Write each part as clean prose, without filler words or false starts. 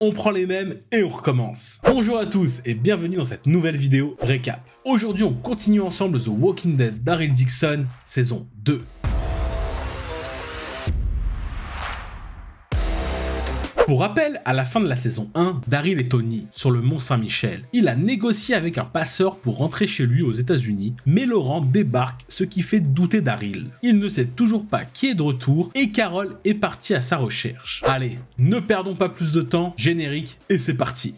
On prend les mêmes et on recommence. Bonjour à tous et bienvenue dans cette nouvelle vidéo récap. Aujourd'hui on continue ensemble The Walking Dead Daryl Dixon, saison 2. Pour rappel, à la fin de la saison 1, Daryl est au nid, sur le mont Saint-Michel. Il a négocié avec un passeur pour rentrer chez lui aux États-Unis, mais Laurent débarque, ce qui fait douter Daryl. Il ne sait toujours pas qui est de retour et Carol est partie à sa recherche. Allez, ne perdons pas plus de temps, générique et c'est parti.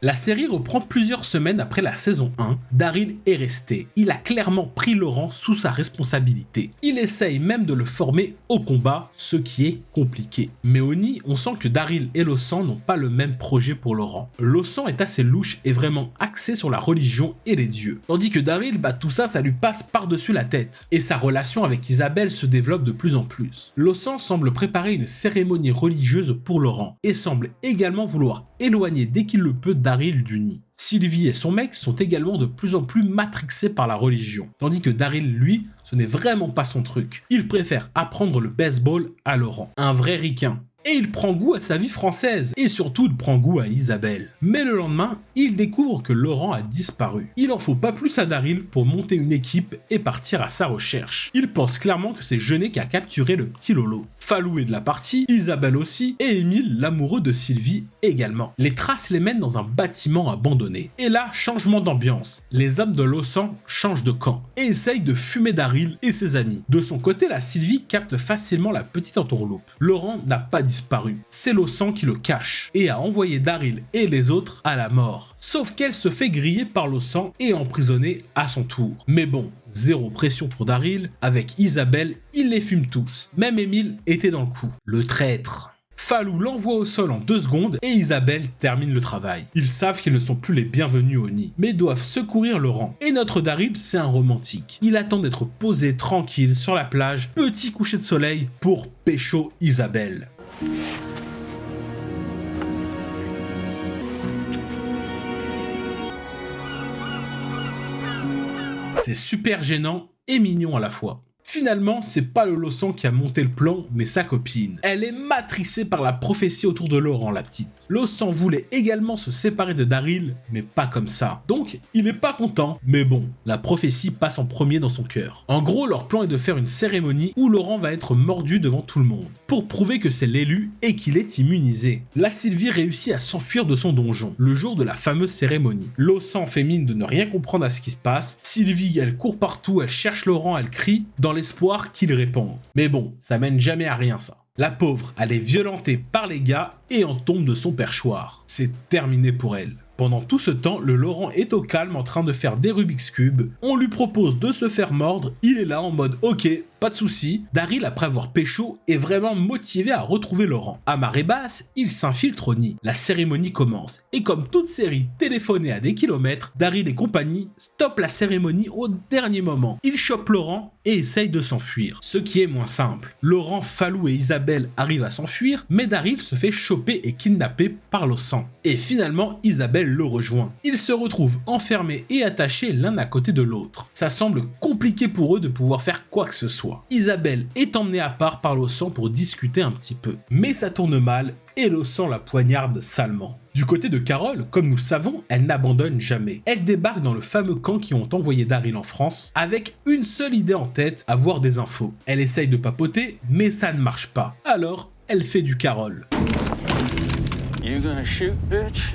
La série reprend plusieurs semaines après la saison 1, Daryl est resté. Il a clairement pris Laurent sous sa responsabilité. Il essaye même de le former au combat, ce qui est compliqué. Mais au nid, on sent que Daryl et Lawson n'ont pas le même projet pour Laurent. Lawson est assez louche et vraiment axé sur la religion et les dieux. Tandis que Daryl, tout ça lui passe par-dessus la tête. Et sa relation avec Isabelle se développe de plus en plus. Lawson semble préparer une cérémonie religieuse pour Laurent et semble également vouloir éloigner dès qu'il le peut Daryl du nid. Sylvie et son mec sont également de plus en plus matrixés par la religion, tandis que Daryl, lui, ce n'est vraiment pas son truc. Il préfère apprendre le baseball à Laurent, un vrai ricain. Et il prend goût à sa vie française, et surtout il prend goût à Isabelle. Mais le lendemain, il découvre que Laurent a disparu. Il en faut pas plus à Daryl pour monter une équipe et partir à sa recherche. Il pense clairement que c'est Jeunet qui a capturé le petit Lolo. Falou est de la partie, Isabelle aussi, et Émile, l'amoureux de Sylvie, également. Les traces les mènent dans un bâtiment abandonné. Et là, changement d'ambiance. Les hommes de Lawson changent de camp et essayent de fumer Daryl et ses amis. De son côté, la Sylvie capte facilement la petite entourloupe. Laurent n'a pas disparu. C'est Lawson qui le cache et a envoyé Daryl et les autres à la mort. Sauf qu'elle se fait griller par Lawson et emprisonnée à son tour. Mais bon, zéro pression pour Daryl. Avec Isabelle, il les fume tous. Même Émile était dans le coup. Le traître. Falou l'envoie au sol en 2 secondes et Isabelle termine le travail. Ils savent qu'ils ne sont plus les bienvenus au nid, mais doivent secourir Laurent. Et notre Daryl, c'est un romantique. Il attend d'être posé tranquille sur la plage, petit coucher de soleil, pour pécho Isabelle. C'est super gênant et mignon à la fois. Finalement, c'est pas le Lawson qui a monté le plan, mais sa copine. Elle est matrixée par la prophétie autour de Laurent, la petite. Lawson voulait également se séparer de Daryl, mais pas comme ça. Donc, il est pas content, mais bon, la prophétie passe en premier dans son cœur. En gros, leur plan est de faire une cérémonie où Laurent va être mordu devant tout le monde, pour prouver que c'est l'élu et qu'il est immunisé. La Sylvie réussit à s'enfuir de son donjon, le jour de la fameuse cérémonie. Lawson fait mine de ne rien comprendre à ce qui se passe. Sylvie, elle court partout, elle cherche Laurent, elle crie, dans l'espoir qu'il réponde. Mais bon, ça mène jamais à rien ça. La pauvre, elle est violentée par les gars et en tombe de son perchoir. C'est terminé pour elle. Pendant tout ce temps, le Laurent est au calme en train de faire des Rubik's Cube. On lui propose de se faire mordre, il est là en mode ok, pas de soucis. Daryl, après avoir pécho, est vraiment motivé à retrouver Laurent. À marée basse, il s'infiltre au nid. La cérémonie commence. Et comme toute série téléphonée à des kilomètres, Daryl et compagnie stoppent la cérémonie au dernier moment. Ils chopent Laurent et essayent de s'enfuir. Ce qui est moins simple. Laurent, Falou et Isabelle arrivent à s'enfuir, mais Daryl se fait choper et kidnapper par Lawson. Et finalement, Isabelle le rejoint. Ils se retrouvent enfermés et attachés l'un à côté de l'autre. Ça semble compliqué pour eux de pouvoir faire quoi que ce soit. Isabelle est emmenée à part par Lawson pour discuter un petit peu. Mais ça tourne mal et Lawson la poignarde salement. Du côté de Carol, comme nous le savons, elle n'abandonne jamais. Elle débarque dans le fameux camp qui ont envoyé Daryl en France avec une seule idée en tête, avoir des infos. Elle essaye de papoter, mais ça ne marche pas. Alors, elle fait du Carol. You gonna shoot, bitch?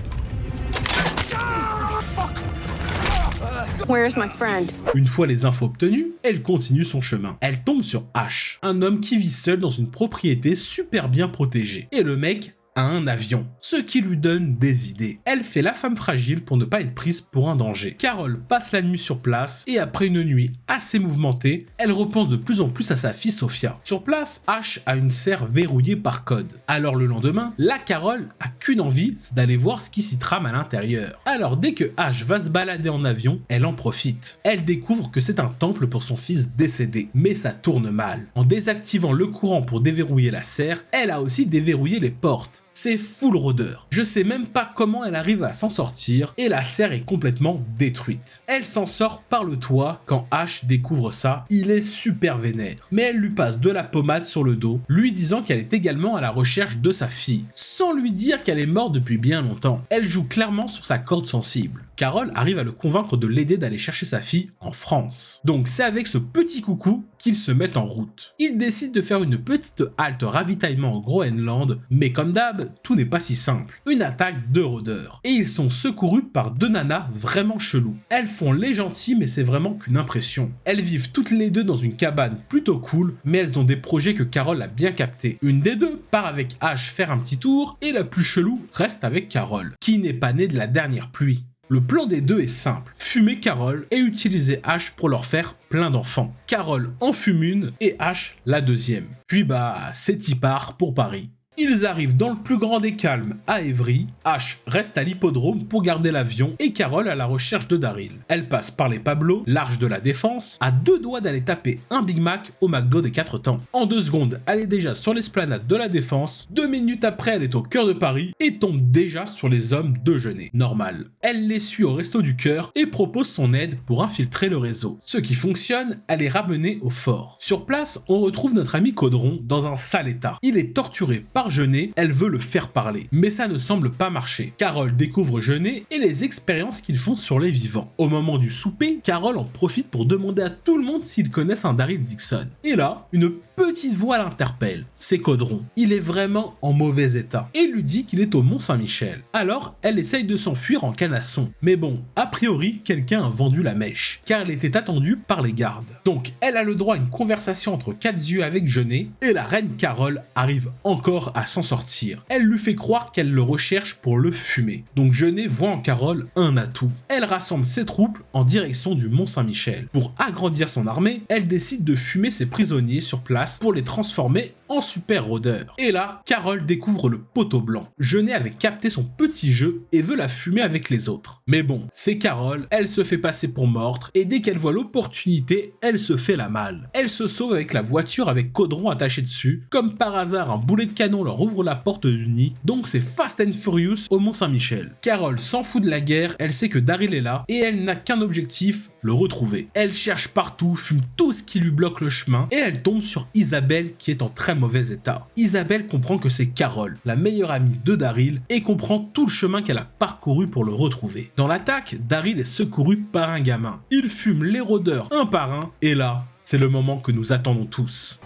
Where's my friend? Une fois les infos obtenues, elle continue son chemin. Elle tombe sur Ash, un homme qui vit seul dans une propriété super bien protégée. Et le mec a un avion, ce qui lui donne des idées. Elle fait la femme fragile pour ne pas être prise pour un danger. Carol passe la nuit sur place et après une nuit assez mouvementée, elle repense de plus en plus à sa fille Sophia. Sur place, Ash a une serre verrouillée par code. Alors le lendemain, la Carol a qu'une envie, c'est d'aller voir ce qui s'y trame à l'intérieur. Alors dès que Ash va se balader en avion, elle en profite. Elle découvre que c'est un temple pour son fils décédé, mais ça tourne mal. En désactivant le courant pour déverrouiller la serre, elle a aussi déverrouillé les portes. c'est full rôdeur. Je sais même pas comment elle arrive à s'en sortir et la serre est complètement détruite. Elle s'en sort par le toit quand Ash découvre ça, il est super vénère. Mais elle lui passe de la pommade sur le dos, lui disant qu'elle est également à la recherche de sa fille, sans lui dire qu'elle est morte depuis bien longtemps. Elle joue clairement sur sa corde sensible. Carol arrive à le convaincre de l'aider d'aller chercher sa fille en France. Donc c'est avec ce petit coucou qu'ils se mettent en route. Ils décident de faire une petite halte ravitaillement en Groenland, mais comme d'hab, tout n'est pas si simple. Une attaque de rôdeurs. Et ils sont secourus par deux nanas vraiment cheloues. Elles font les gentilles, mais c'est vraiment qu'une impression. Elles vivent toutes les deux dans une cabane plutôt cool, mais elles ont des projets que Carol a bien captés. Une des deux part avec Ash faire un petit tour, et la plus chelou reste avec Carol, qui n'est pas née de la dernière pluie. Le plan des deux est simple, fumer Carol et utiliser Ash pour leur faire plein d'enfants. Carol en fume une et Ash la deuxième. Puis c'est y part pour Paris. Ils arrivent dans le plus grand des calmes à Évry, Ash reste à l'hippodrome pour garder l'avion et Carol à la recherche de Daryl. Elle passe par les Pablo, l'Arche de la Défense, à deux doigts d'aller taper un Big Mac au McDo des 4 temps. En 2 secondes, elle est déjà sur l'esplanade de la Défense, 2 minutes après elle est au cœur de Paris et tombe déjà sur les hommes de Jeunet. Normal. Elle les suit au Resto du Cœur et propose son aide pour infiltrer le réseau. Ce qui fonctionne, elle est ramenée au fort. Sur place, on retrouve notre ami Caudron dans un sale état. Il est torturé par Jeunet, elle veut le faire parler. Mais ça ne semble pas marcher. Carol découvre Jeunet et les expériences qu'ils font sur les vivants. Au moment du souper, Carol en profite pour demander à tout le monde s'ils connaissent un Daryl Dixon. Et là, une petite voix l'interpelle. C'est Caudron. Il est vraiment en mauvais état. Et lui dit qu'il est au Mont-Saint-Michel. Alors, elle essaye de s'enfuir en canasson. Mais bon, a priori, quelqu'un a vendu la mèche. Car elle était attendue par les gardes. Donc, elle a le droit à une conversation entre 4 yeux avec Jeunet. Et la reine Carol arrive encore à s'en sortir. Elle lui fait croire qu'elle le recherche pour le fumer. Donc Jeunet voit en Carol un atout. Elle rassemble ses troupes en direction du Mont-Saint-Michel. Pour agrandir son armée, elle décide de fumer ses prisonniers sur place pour les transformer en super rôdeurs. Et là, Carol découvre le poteau blanc. Jeunet avait capté son petit jeu et veut la fumer avec les autres. Mais bon, c'est Carol, elle se fait passer pour morte et dès qu'elle voit l'opportunité, elle se fait la malle. Elle se sauve avec la voiture avec Caudron attaché dessus. Comme par hasard, un boulet de canon leur ouvre la porte du nid, donc c'est Fast and Furious au Mont-Saint-Michel. Carol s'en fout de la guerre, elle sait que Daryl est là et elle n'a qu'un objectif, le retrouver. Elle cherche partout, fume tout ce qui lui bloque le chemin et elle tombe sur Isabelle qui est en très mauvais état. Isabelle comprend que c'est Carol, la meilleure amie de Daryl, et comprend tout le chemin qu'elle a parcouru pour le retrouver. Dans l'attaque, Daryl est secouru par un gamin. Il fume les rôdeurs un par un, et là, c'est le moment que nous attendons tous.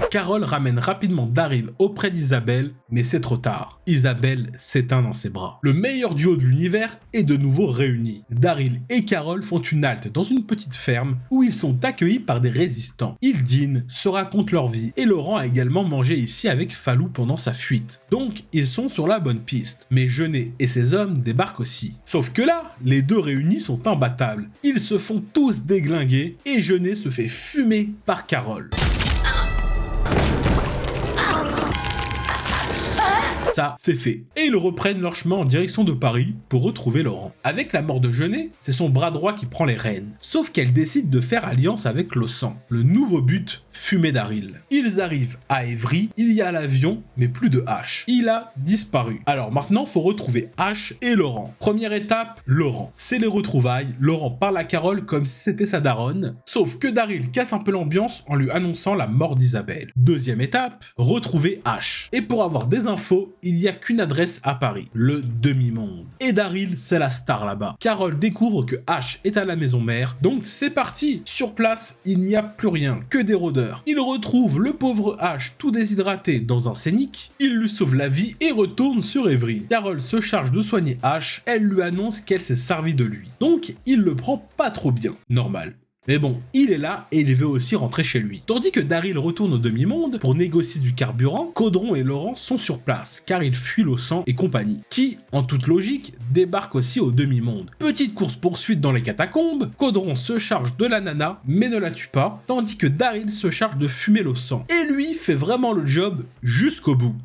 Carol ramène rapidement Daryl auprès d'Isabelle, mais c'est trop tard. Isabelle s'éteint dans ses bras. Le meilleur duo de l'univers est de nouveau réuni. Daryl et Carol font une halte dans une petite ferme où ils sont accueillis par des résistants. Ils dînent, se racontent leur vie, et Laurent a également mangé ici avec Fallou pendant sa fuite. Donc ils sont sur la bonne piste. Mais Jeunet et ses hommes débarquent aussi. Sauf que là, les deux réunis sont imbattables. Ils se font tous déglinguer et Jeunet se fait fumer par Carol. Ça, c'est fait. Et ils reprennent leur chemin en direction de Paris pour retrouver Laurent. Avec la mort de Jeunet, c'est son bras droit qui prend les rênes. Sauf qu'elle décide de faire alliance avec Lausan. Le nouveau but, fumer Daryl. Ils arrivent à Évry, il y a l'avion, mais plus de Ash. Il a disparu. Alors maintenant, faut retrouver Ash et Laurent. Première étape, Laurent. C'est les retrouvailles. Laurent parle à Carol comme si c'était sa daronne. Sauf que Daryl casse un peu l'ambiance en lui annonçant la mort d'Isabelle. Deuxième étape, retrouver Ash. Et pour avoir des infos, il n'y a qu'une adresse à Paris, le demi-monde. Et Daryl, c'est la star là-bas. Carol découvre que Ash est à la maison mère, donc c'est parti. Sur place, il n'y a plus rien, que des rôdeurs. Il retrouve le pauvre Ash tout déshydraté dans un scénic, il lui sauve la vie et retourne sur Évry. Carol se charge de soigner Ash, elle lui annonce qu'elle s'est servie de lui. Donc, il le prend pas trop bien. Normal. Mais bon, il est là et il veut aussi rentrer chez lui. Tandis que Daryl retourne au demi-monde pour négocier du carburant, Caudron et Laurent sont sur place, car ils fuient Lausan et compagnie, qui, en toute logique, débarquent aussi au demi-monde. Petite course-poursuite dans les catacombes, Caudron se charge de la nana, mais ne la tue pas, tandis que Daryl se charge de fumer Lausan. Et lui fait vraiment le job jusqu'au bout.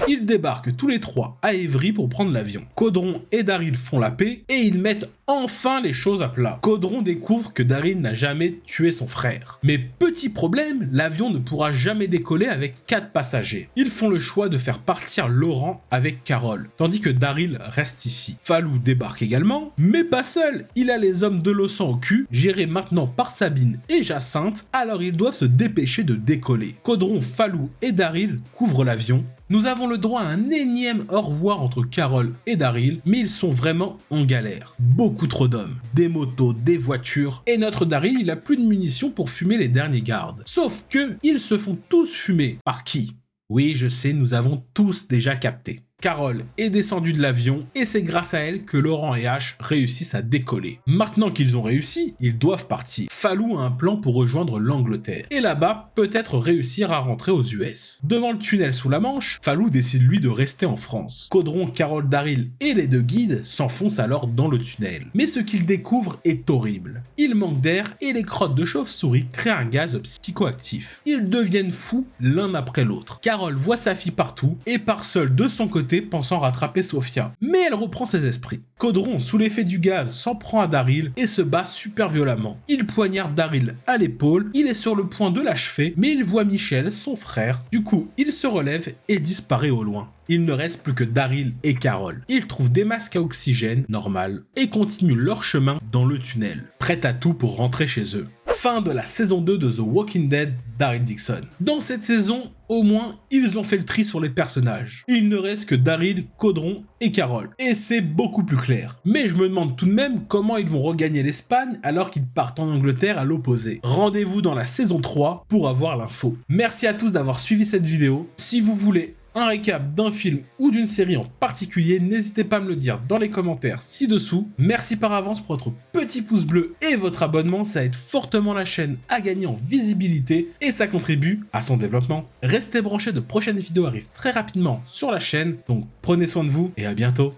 Ils débarquent tous les trois à Évry pour prendre l'avion. Caudron et Daryl font la paix et ils mettent enfin les choses à plat. Caudron découvre que Daryl n'a jamais tué son frère. Mais petit problème, l'avion ne pourra jamais décoller avec 4 passagers. Ils font le choix de faire partir Laurent avec Carole, tandis que Daryl reste ici. Falou débarque également, mais pas seul. Il a les hommes de l'Océan au cul, gérés maintenant par Sabine et Jacinthe, alors ils doivent se dépêcher de décoller. Caudron, Falou et Daryl couvrent l'avion. Nous avons le droit à un énième au revoir entre Carole et Daryl, mais ils sont vraiment en galère. Beaucoup trop d'hommes, des motos, des voitures, et notre Daryl il a plus de munitions pour fumer les derniers gardes. Sauf que, ils se font tous fumer. Par qui? Oui, je sais, nous avons tous déjà capté. Carole est descendue de l'avion et c'est grâce à elle que Laurent et H réussissent à décoller. Maintenant qu'ils ont réussi, ils doivent partir. Falou a un plan pour rejoindre l'Angleterre et là-bas peut-être réussir à rentrer aux US. Devant le tunnel sous la Manche, Falou décide lui de rester en France. Caudron, Carole, Daryl et les 2 guides s'enfoncent alors dans le tunnel. Mais ce qu'ils découvrent est horrible. Il manque d'air et les crottes de chauve-souris créent un gaz psychoactif. Ils deviennent fous l'un après l'autre. Carole voit sa fille partout et part seule de son côté pensant rattraper Sophia, mais elle reprend ses esprits. Caudron, sous l'effet du gaz, s'en prend à Daryl et se bat super violemment. Il poignarde Daryl à l'épaule, il est sur le point de l'achever, mais il voit Michel, son frère. Du coup, il se relève et disparaît au loin. Il ne reste plus que Daryl et Carole. Ils trouvent des masques à oxygène, normal, et continuent leur chemin dans le tunnel, prêts à tout pour rentrer chez eux. Fin de la saison 2 de The Walking Dead, Daryl Dixon. Dans cette saison, au moins, ils ont fait le tri sur les personnages. Il ne reste que Daryl, Caudron et Carole. Et c'est beaucoup plus clair. Mais je me demande tout de même comment ils vont regagner l'Espagne alors qu'ils partent en Angleterre à l'opposé. Rendez-vous dans la saison 3 pour avoir l'info. Merci à tous d'avoir suivi cette vidéo. Si vous voulez un récap d'un film ou d'une série en particulier, n'hésitez pas à me le dire dans les commentaires ci-dessous. Merci par avance pour votre petit pouce bleu et votre abonnement, ça aide fortement la chaîne à gagner en visibilité et ça contribue à son développement. Restez branchés, de prochaines vidéos arrivent très rapidement sur la chaîne, donc prenez soin de vous et à bientôt.